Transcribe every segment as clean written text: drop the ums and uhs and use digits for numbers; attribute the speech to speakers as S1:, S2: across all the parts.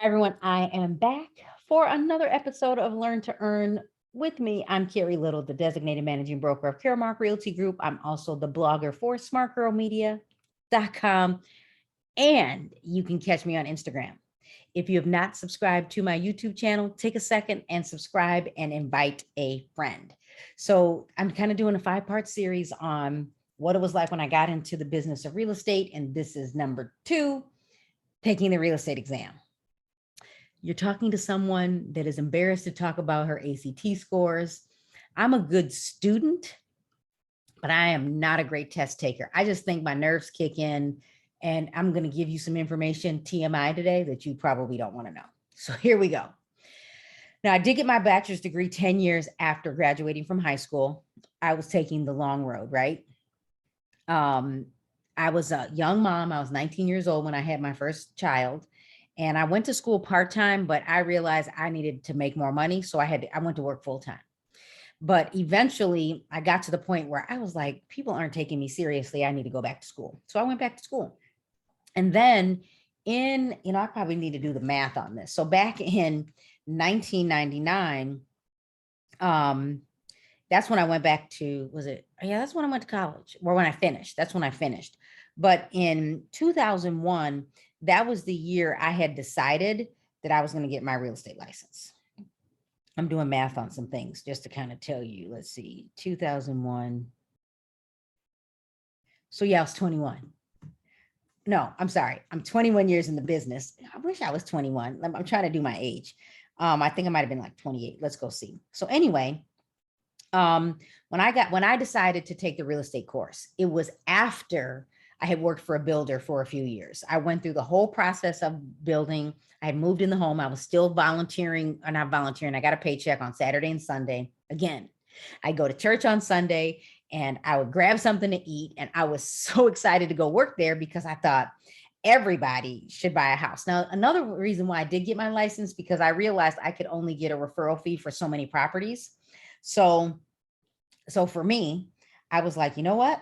S1: Hi, everyone. I am back for another episode of Learn to Earn with me. I'm Carrie Little, the designated managing broker of Caremark Realty Group. I'm also the blogger for smartgirlmedia.com, and you can catch me on Instagram. If you have not subscribed to my YouTube channel, take a second and subscribe and invite a friend. So I'm kind of doing a 5-part series on what it was like when I got into the business of real estate. And this is number 2, taking the real estate exam. You're talking to someone that is embarrassed to talk about her ACT scores. I'm a good student, but I am not a great test taker. I just think my nerves kick in, and I'm going to give you some information, TMI, today that you probably don't want to know. So here we go. Now, I did get my bachelor's degree 10 years after graduating from high school. I was taking the long road, right? I was a young mom. I was 19 years old when I had my first child. And I went to school part-time, but I realized I needed to make more money. So I went to work full-time. But eventually I got to the point where I was like, people aren't taking me seriously. I need to go back to school. So I went back to school. And then I probably need to do the math on this. So back in 1999, that's when I went back to, that's when I went to college, or when I finished. That's when I finished. But in 2001, that was the year I had decided that I was going to get my real estate license. I'm doing math on some things just to kind of tell you. Let's see, 2001. So yeah, I was 21. No, I'm sorry. I'm 21 years in the business. I wish I was 21. I'm trying to do my age. I think I might have been like 28. Let's go see. So anyway, when I decided to take the real estate course, it was after I had worked for a builder for a few years. I went through the whole process of building. I had moved in the home. I was still volunteering, or not volunteering. I got a paycheck on Saturday and Sunday. Again, I go to church on Sunday and I would grab something to eat. And I was so excited to go work there because I thought everybody should buy a house. Now, another reason why I did get my license, because I realized I could only get a referral fee for so many properties. So for me, I was like, you know what?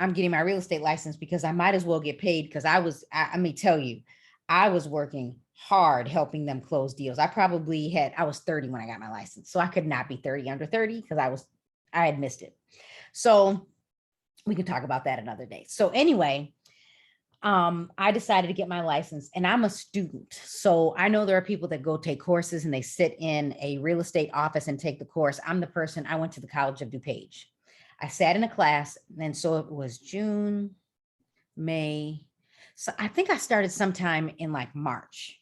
S1: I'm getting my real estate license because I might as well get paid, because let me tell you, I was working hard helping them close deals. I was 30 when I got my license. So I could not be 30 under 30 because I had missed it. So we could talk about that another day. So anyway, I decided to get my license, and I'm a student. So I know there are people that go take courses and they sit in a real estate office and take the course. I went to the College of DuPage. I sat in a class, and so it was June, May. So I think I started sometime in like March.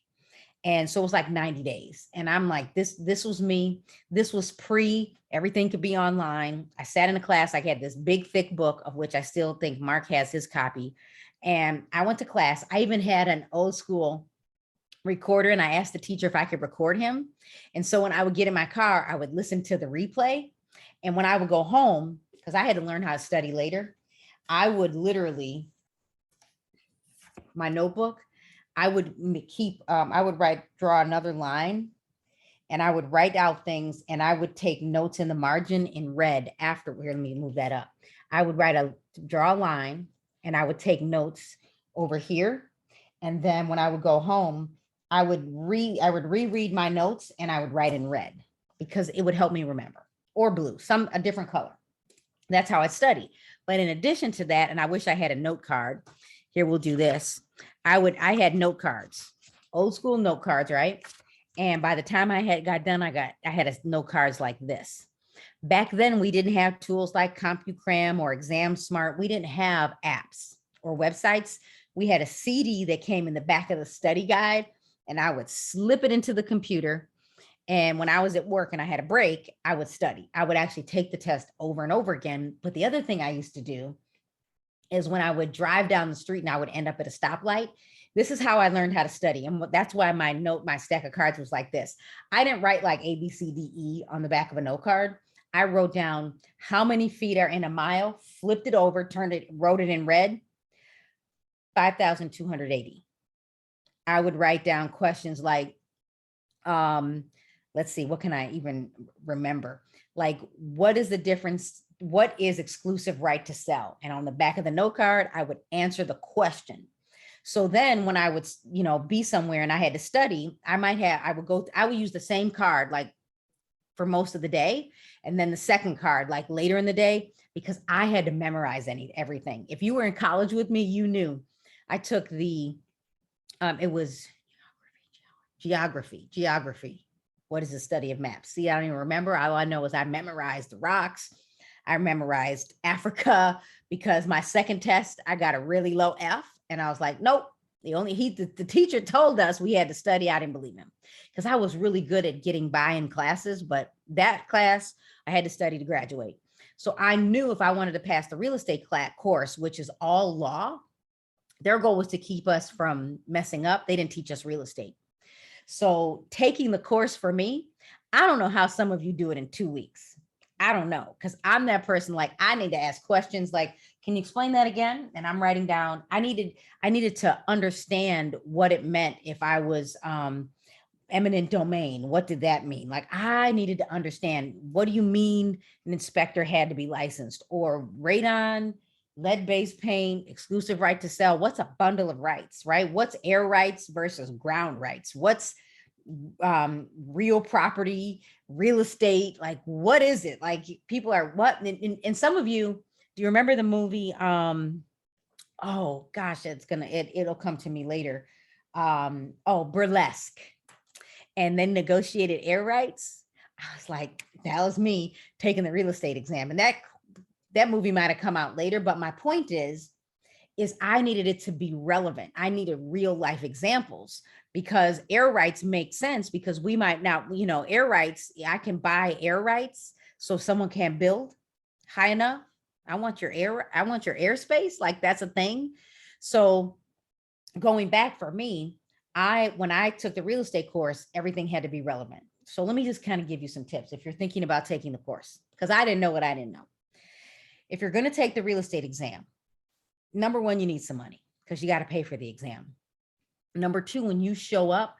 S1: And so it was like 90 days. And I'm like, this was me. This was everything could be online. I sat in a class. I had this big, thick book, of which I still think Mark has his copy. And I went to class. I even had an old school recorder, and I asked the teacher if I could record him. And so when I would get in my car, I would listen to the replay. And when I would go home, because I had to learn how to study later, I would literally, my notebook, I would draw another line, and I would write out things, and I would take notes in the margin in red after. Let me move that up. I would draw a line, and I would take notes over here. And then when I would go home, I would reread my notes, and I would write in red because it would help me remember, or blue, a different color. That's how I study. But in addition to that, and I wish I had a note card. Here, we'll do this. I had note cards, old school note cards, right? And by the time I got done, I had note cards like this. Back then, we didn't have tools like CompuCram or Exam Smart. We didn't have apps or websites. We had a CD that came in the back of the study guide, and I would slip it into the computer. And when I was at work and I had a break, I would study. I would actually take the test over and over again. But the other thing I used to do is when I would drive down the street and I would end up at a stoplight, this is how I learned how to study. And that's why my stack of cards was like this. I didn't write like A, B, C, D, E on the back of a note card. I wrote down how many feet are in a mile, flipped it over, wrote it in red, 5,280. I would write down questions like, let's see, what can I even remember? Like, what is the difference? What is exclusive right to sell? And on the back of the note card, I would answer the question. So then when I would, be somewhere and I had to study, I would use the same card like for most of the day. And then the second card, like later in the day, because I had to memorize everything. If you were in college with me, you knew I took it was geography. What is the study of maps? See, I don't even remember. All I know is I memorized the rocks. I memorized Africa because my second test, I got a really low F. And I was like, nope. The teacher told us we had to study. I didn't believe him because I was really good at getting by in classes, but that class I had to study to graduate. So I knew if I wanted to pass the real estate course, which is all law, their goal was to keep us from messing up. They didn't teach us real estate. So taking the course for me, I don't know how some of you do it in 2 weeks. I don't know, because I'm that person, like I need to ask questions like, can you explain that again? And I'm writing down, I needed to understand what it meant if I was eminent domain. What did that mean? Like I needed to understand, what do you mean an inspector had to be licensed, or radon, lead-based paint, exclusive right to sell? What's a bundle of rights, right? What's air rights versus ground rights? What's real property, real estate? Like, what is it? Like people are what? And some of you, do you remember the movie? Oh gosh, it'll come to me later. Burlesque, and then negotiated air rights. I was like, that was me taking the real estate exam. And that movie might have come out later, but my point is I needed it to be relevant. I needed real life examples, because air rights make sense, because we might not, air rights, I can buy air rights. So if someone can't build high enough, I want your airspace. Like that's a thing. So going back for me, when I took the real estate course, everything had to be relevant. So let me just kind of give you some tips if you're thinking about taking the course, because I didn't know what I didn't know. If you're going to take the real estate exam, number one, you need some money because you got to pay for the exam. Number two, when you show up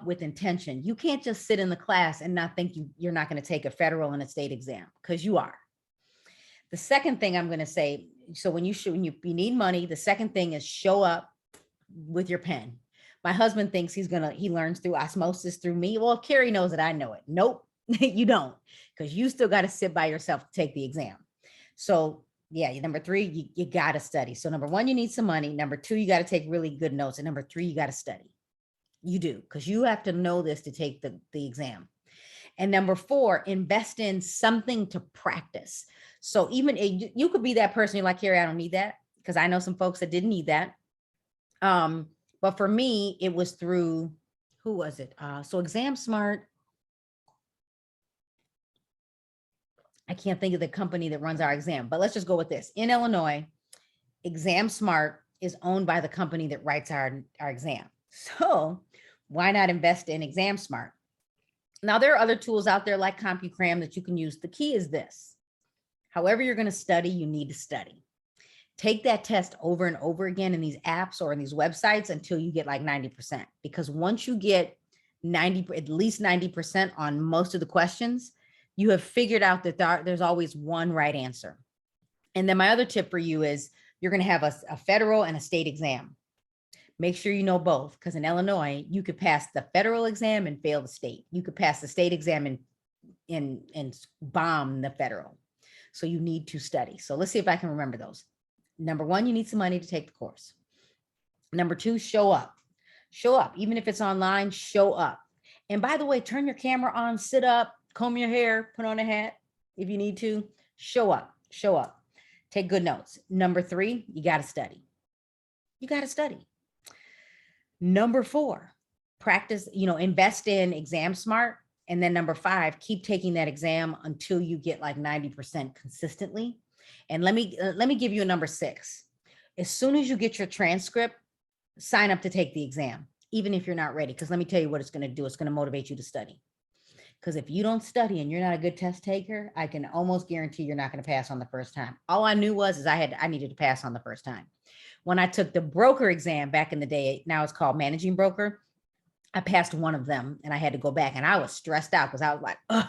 S1: with intention. You can't just sit in the class and not think you're not going to take a federal and a state exam, because you are. The second thing I'm going to say, so when you need money, the second thing is show up with your pen. My husband thinks he learns through osmosis through me. Well, Carrie knows that I know it. Nope, you don't, because you still got to sit by yourself to take the exam. So yeah, number three, you got to study. So number one, you need some money. Number two, you got to take really good notes. And number three, you got to study. You do, because you have to know this to take the exam. And number four, invest in something to practice. So even you could be that person, you're like, Carrie, I don't need that, because I know some folks that didn't need that. But for me, it was through, who was it? So Exam Smart. I can't think of the company that runs our exam, but let's just go with this. In Illinois, Exam Smart is owned by the company that writes our exam. So why not invest in Exam Smart? Now, there are other tools out there like CompuCram that you can use. The key is this: however you're going to study, you need to study. Take that test over and over again in these apps or in these websites until you get like 90%. Because once you get at least 90% on most of the questions, you have figured out that there's always one right answer. And then my other tip for you is you're going to have a federal and a state exam. Make sure you know both, because in Illinois, you could pass the federal exam and fail the state. You could pass the state exam and bomb the federal. So you need to study. So let's see if I can remember those. Number one, you need some money to take the course. Number two, show up. Show up. Even if it's online, show up. And by the way, turn your camera on, sit up, comb your hair, put on a hat if you need to. Show up. Show up. Take good notes. Number three, you got to study. You got to study. Number four, practice, invest in Exam Smart. And then number five, keep taking that exam until you get like 90% consistently. And let me give you a number six. As soon as you get your transcript, sign up to take the exam, even if you're not ready. Because let me tell you what it's going to do. It's going to motivate you to study. Because if you don't study and you're not a good test taker, I can almost guarantee you're not going to pass on the first time. All I knew was I needed to pass on the first time. When I took the broker exam back in the day, now it's called managing broker, I passed one of them and I had to go back, and I was stressed out because I was like, ugh,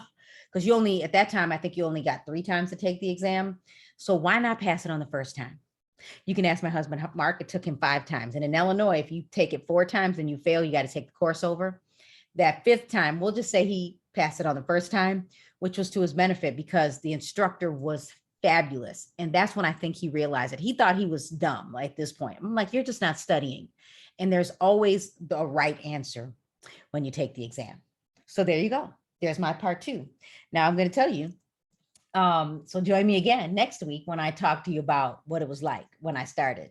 S1: because at that time, I think you only got 3 times to take the exam. So why not pass it on the first time? You can ask my husband, Mark, it took him 5 times. And in Illinois, if you take it 4 times and you fail, you got to take the course over. That 5th time, we'll just say he passed it on the first time, which was to his benefit because the instructor was fabulous. And that's when I think he realized it. He thought he was dumb at this point. I'm like, you're just not studying. And there's always the right answer when you take the exam. So there you go. There's my part 2. Now I'm going to tell you. So join me again next week when I talk to you about what it was like when I started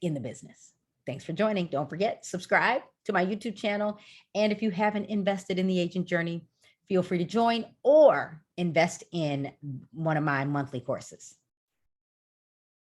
S1: in the business. Thanks for joining. Don't forget, subscribe to my YouTube channel. And if you haven't invested in the agent journey, feel free to join or invest in one of my monthly courses.